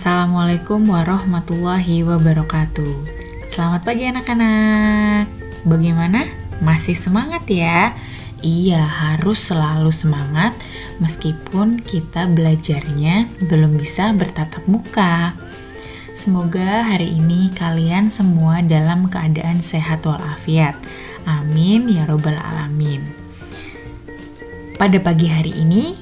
Assalamualaikum warahmatullahi wabarakatuh. Selamat pagi anak-anak. Bagaimana? Masih semangat ya? Iya, harus selalu semangat meskipun kita belajarnya belum bisa bertatap muka. Semoga hari ini kalian semua dalam keadaan sehat walafiat. Amin ya robbal alamin. Pada pagi hari ini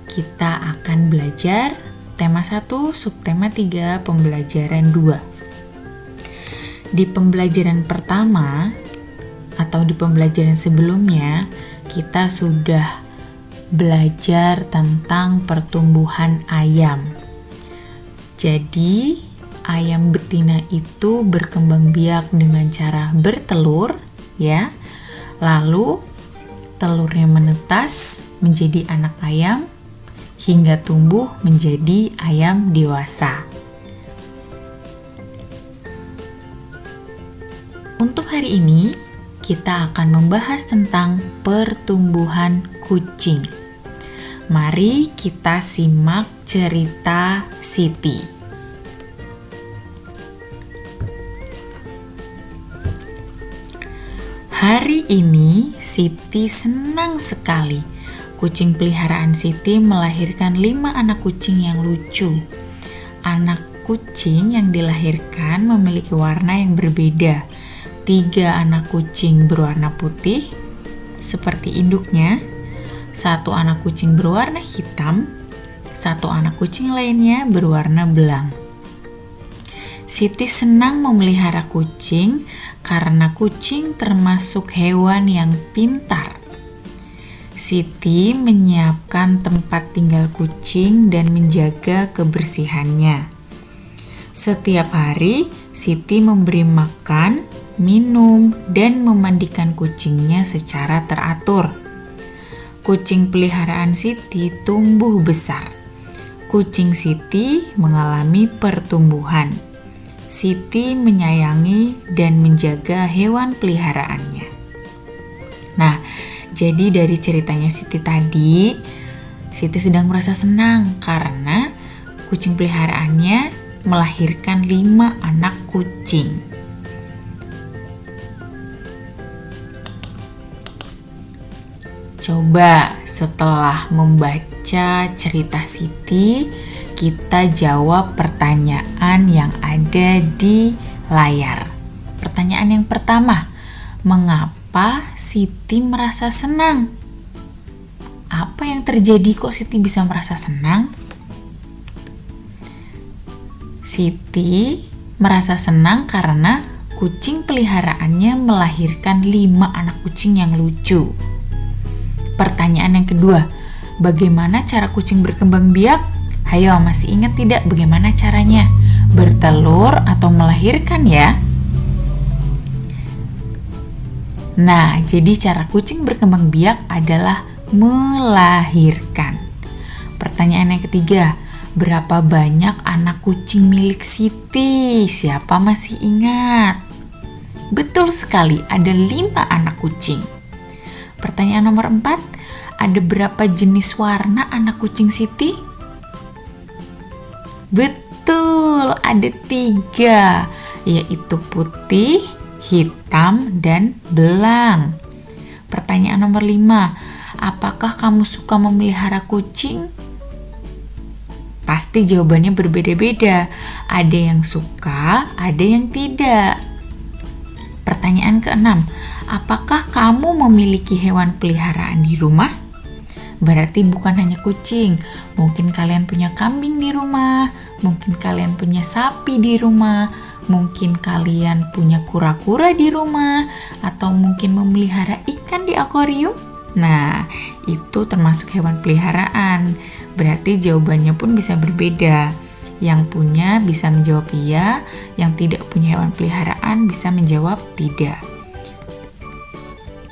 kita akan belajar tema 1, subtema 3, pembelajaran 2. Di pembelajaran pertama atau di pembelajaran sebelumnya, kita sudah belajar tentang pertumbuhan ayam. Jadi, ayam betina itu berkembang biak dengan cara bertelur, ya. Lalu, telurnya menetas menjadi anak ayam hingga tumbuh menjadi ayam dewasa. Untuk hari ini, kita akan membahas tentang pertumbuhan kucing. Mari kita simak cerita Siti. Hari ini, Siti senang sekali. Kucing peliharaan Siti melahirkan 5 anak kucing yang lucu. Anak kucing yang dilahirkan memiliki warna yang berbeda. 3 anak kucing berwarna putih, seperti induknya. 1 anak kucing berwarna hitam, 1 anak kucing lainnya berwarna belang. Siti senang memelihara kucing karena kucing termasuk hewan yang pintar. Siti menyiapkan tempat tinggal kucing dan menjaga kebersihannya. Setiap hari, Siti memberi makan, minum, dan memandikan kucingnya secara teratur. Kucing peliharaan Siti tumbuh besar. Kucing Siti mengalami pertumbuhan. Siti menyayangi dan menjaga hewan peliharaannya. Nah, jadi dari ceritanya Siti tadi, Siti sedang merasa senang karena kucing peliharaannya melahirkan 5 anak kucing. Coba setelah membaca cerita Siti, kita jawab pertanyaan yang ada di layar. Pertanyaan yang pertama, mengapa Siti merasa senang? Apa yang terjadi kok Siti bisa merasa senang? Siti merasa senang karena kucing peliharaannya melahirkan 5 anak kucing yang lucu. Pertanyaan yang kedua, bagaimana cara kucing berkembang biak? Hayo, masih ingat tidak bagaimana caranya? Bertelur atau melahirkan ya? Nah, jadi cara kucing berkembang biak adalah melahirkan. Pertanyaan yang ketiga, berapa banyak anak kucing milik Siti? Siapa masih ingat? Betul sekali, ada 5 anak kucing. Pertanyaan nomor 4, ada berapa jenis warna anak kucing Siti? Betul, ada 3, yaitu putih, hitam, dan belang. Pertanyaan nomor 5, apakah kamu suka memelihara kucing? Pasti jawabannya berbeda-beda. Ada yang suka, ada yang tidak. Pertanyaan ke-6, apakah kamu memiliki hewan peliharaan di rumah? Berarti bukan hanya kucing. Mungkin kalian punya kambing di rumah, mungkin kalian punya sapi di rumah, mungkin kalian punya kura-kura di rumah, atau mungkin memelihara ikan di akuarium. Nah, itu termasuk hewan peliharaan. Berarti jawabannya pun bisa berbeda. Yang punya bisa menjawab iya, yang tidak punya hewan peliharaan bisa menjawab tidak.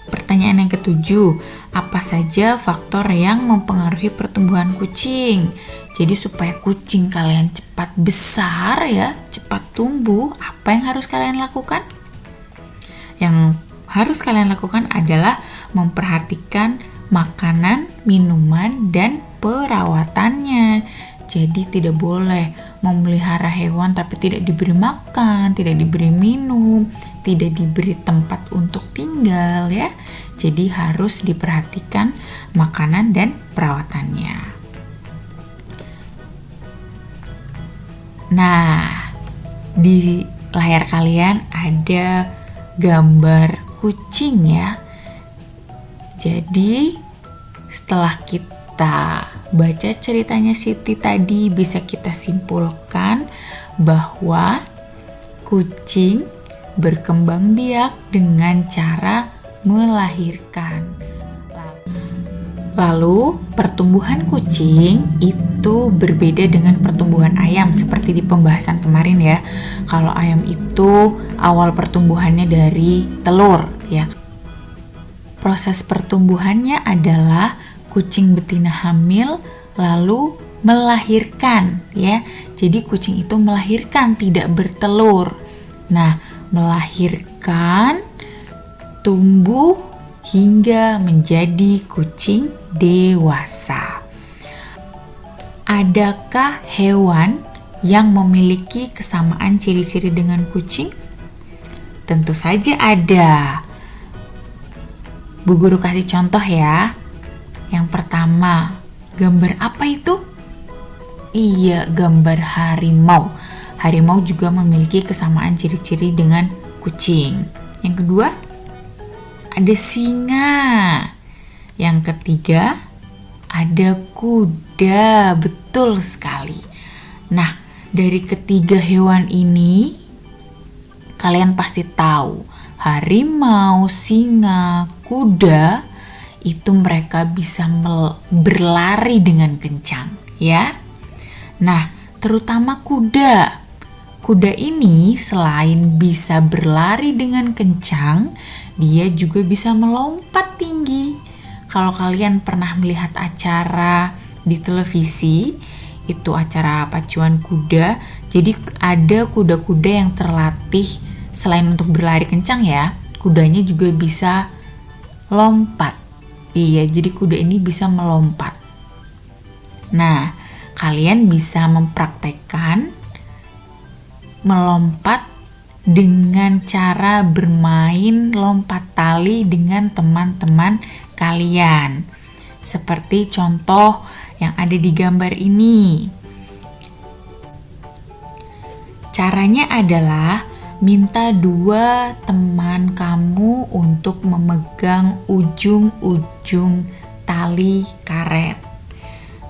Pertanyaan yang ke-7, apa saja faktor yang mempengaruhi pertumbuhan kucing? Jadi supaya kucing kalian cepat besar ya, cepat tumbuh, apa yang harus kalian lakukan? Yang harus kalian lakukan adalah memperhatikan makanan, minuman, dan perawatannya. Jadi tidak boleh memelihara hewan tapi tidak diberi makan, tidak diberi minum, tidak diberi tempat untuk tinggal ya. Jadi harus diperhatikan makanan dan perawatannya. Nah, di layar kalian ada gambar kucing ya. Jadi setelah kita baca ceritanya Siti tadi, bisa kita simpulkan bahwa kucing berkembang biak dengan cara melahirkan. Lalu pertumbuhan kucing itu berbeda dengan pertumbuhan ayam seperti di pembahasan kemarin ya. Kalau ayam itu awal pertumbuhannya dari telur ya. Proses pertumbuhannya adalah kucing betina hamil lalu melahirkan ya. Jadi kucing itu melahirkan, tidak bertelur. Nah, melahirkan, tumbuh hingga menjadi kucing dewasa. Adakah hewan yang memiliki kesamaan ciri-ciri dengan kucing? Tentu saja ada. Bu Guru kasih contoh ya. Yang pertama, gambar apa itu? Iya, gambar harimau. Harimau juga memiliki kesamaan ciri-ciri dengan kucing. Yang kedua, ada singa. Yang ketiga, ada kuda. Betul sekali. Nah, dari ketiga hewan ini, kalian pasti tahu, harimau, singa, kuda, itu mereka bisa berlari dengan kencang, ya. Nah, terutama kuda. Kuda ini selain bisa berlari dengan kencang, dia juga bisa melompat tinggi. Kalau kalian pernah melihat acara di televisi, itu acara pacuan kuda, jadi ada kuda-kuda yang terlatih selain untuk berlari kencang ya, kudanya juga bisa lompat. Iya, jadi kuda ini bisa melompat. Nah, kalian bisa mempraktekkan melompat dengan cara bermain lompat tali dengan teman-teman kalian. Seperti contoh yang ada di gambar ini. Caranya adalah minta dua teman kamu untuk memegang ujung-ujung tali karet.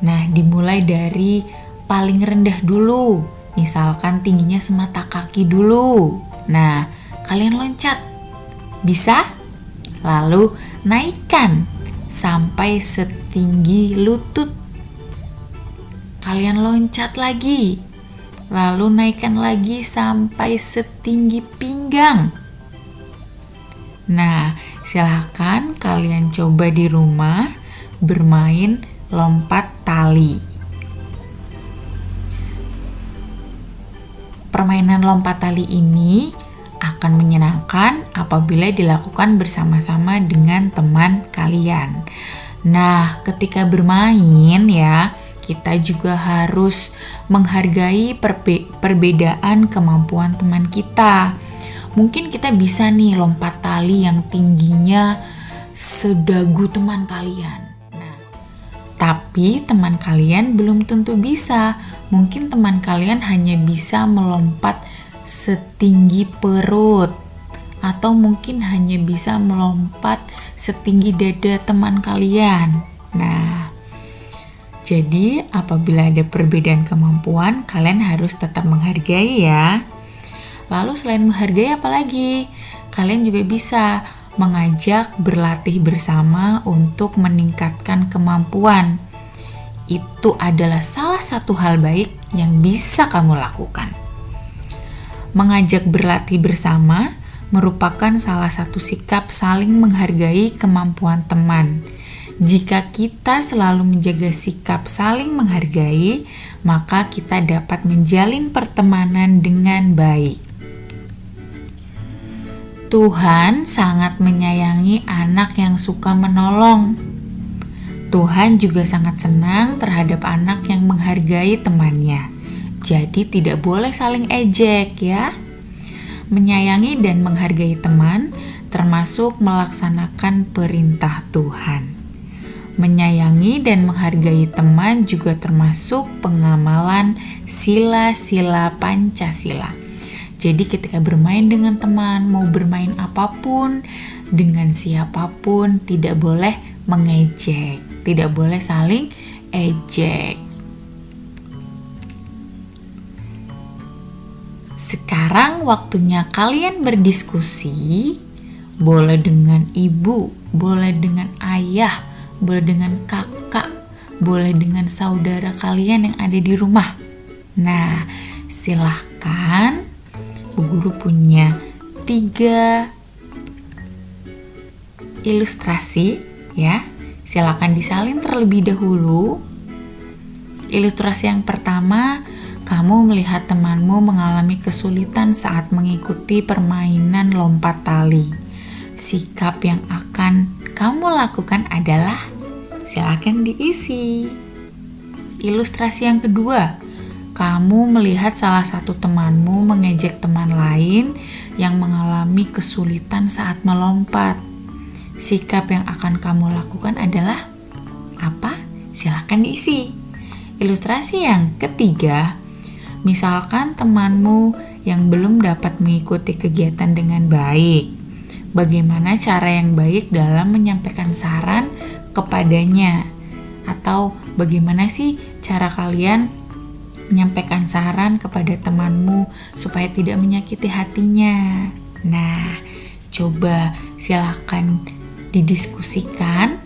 Nah, dimulai dari paling rendah dulu. Misalkan tingginya semata kaki dulu. Nah, kalian loncat. Bisa? Lalu naikkan sampai setinggi lutut. Kalian loncat lagi. Lalu naikkan lagi sampai setinggi pinggang. Nah, silahkan kalian coba di rumah bermain lompat tali. Permainan lompat tali ini akan menyenangkan apabila dilakukan bersama-sama dengan teman kalian. Nah, ketika bermain ya, kita juga harus menghargai perbedaan kemampuan teman kita. Mungkin kita bisa nih lompat tali yang tingginya sedagu teman kalian. Nah, tapi teman kalian belum tentu bisa. Mungkin teman kalian hanya bisa melompat setinggi perut. Atau mungkin hanya bisa melompat setinggi dada teman kalian. Nah, jadi apabila ada perbedaan kemampuan, kalian harus tetap menghargai ya. Lalu selain menghargai apa lagi? Kalian juga bisa mengajak berlatih bersama untuk meningkatkan kemampuan. Itu adalah salah satu hal baik yang bisa kamu lakukan. Mengajak berlatih bersama merupakan salah satu sikap saling menghargai kemampuan teman. Jika kita selalu menjaga sikap saling menghargai, maka kita dapat menjalin pertemanan dengan baik. Tuhan sangat menyayangi anak yang suka menolong. Tuhan juga sangat senang terhadap anak yang menghargai temannya. Jadi tidak boleh saling ejek ya. Menyayangi dan menghargai teman termasuk melaksanakan perintah Tuhan. Menyayangi dan menghargai teman juga termasuk pengamalan sila-sila Pancasila. Jadi ketika bermain dengan teman, mau bermain apapun, dengan siapapun, tidak boleh mengejek, tidak boleh saling ejek. Sekarang waktunya kalian berdiskusi, boleh dengan ibu, boleh dengan ayah, boleh dengan kakak, boleh dengan saudara kalian yang ada di rumah. Nah, silahkan, Bu Guru punya 3 ilustrasi ya. Silakan disalin terlebih dahulu. Ilustrasi yang pertama, kamu melihat temanmu mengalami kesulitan saat mengikuti permainan lompat tali. Sikap yang akan kamu lakukan adalah, silakan diisi. Ilustrasi yang kedua, kamu melihat salah satu temanmu mengejek teman lain yang mengalami kesulitan saat melompat. Sikap yang akan kamu lakukan adalah apa? Silakan diisi. Ilustrasi yang ketiga, misalkan temanmu yang belum dapat mengikuti kegiatan dengan baik. Bagaimana cara yang baik dalam menyampaikan saran kepadanya? Atau bagaimana sih cara kalian menyampaikan saran kepada temanmu supaya tidak menyakiti hatinya? Nah, coba silakan didiskusikan.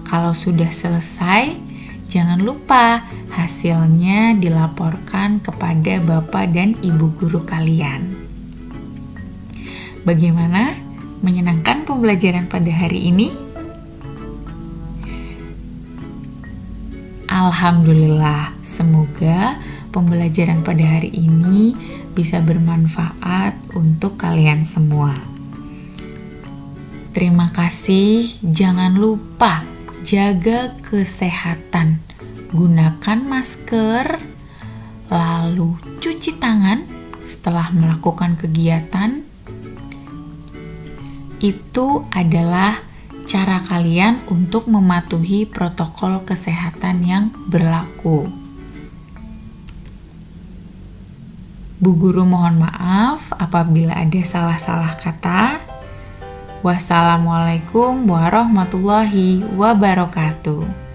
Kalau sudah selesai, jangan lupa hasilnya dilaporkan kepada Bapak dan Ibu guru kalian. Bagaimana? Menyenangkan pembelajaran pada hari ini? Alhamdulillah, semoga pembelajaran pada hari ini bisa bermanfaat untuk kalian semua. Terima kasih, jangan lupa jaga kesehatan, gunakan masker, lalu cuci tangan setelah melakukan kegiatan. Itu adalah cara kalian untuk mematuhi protokol kesehatan yang berlaku. Bu Guru mohon maaf apabila ada salah-salah kata. Wassalamualaikum warahmatullahi wabarakatuh.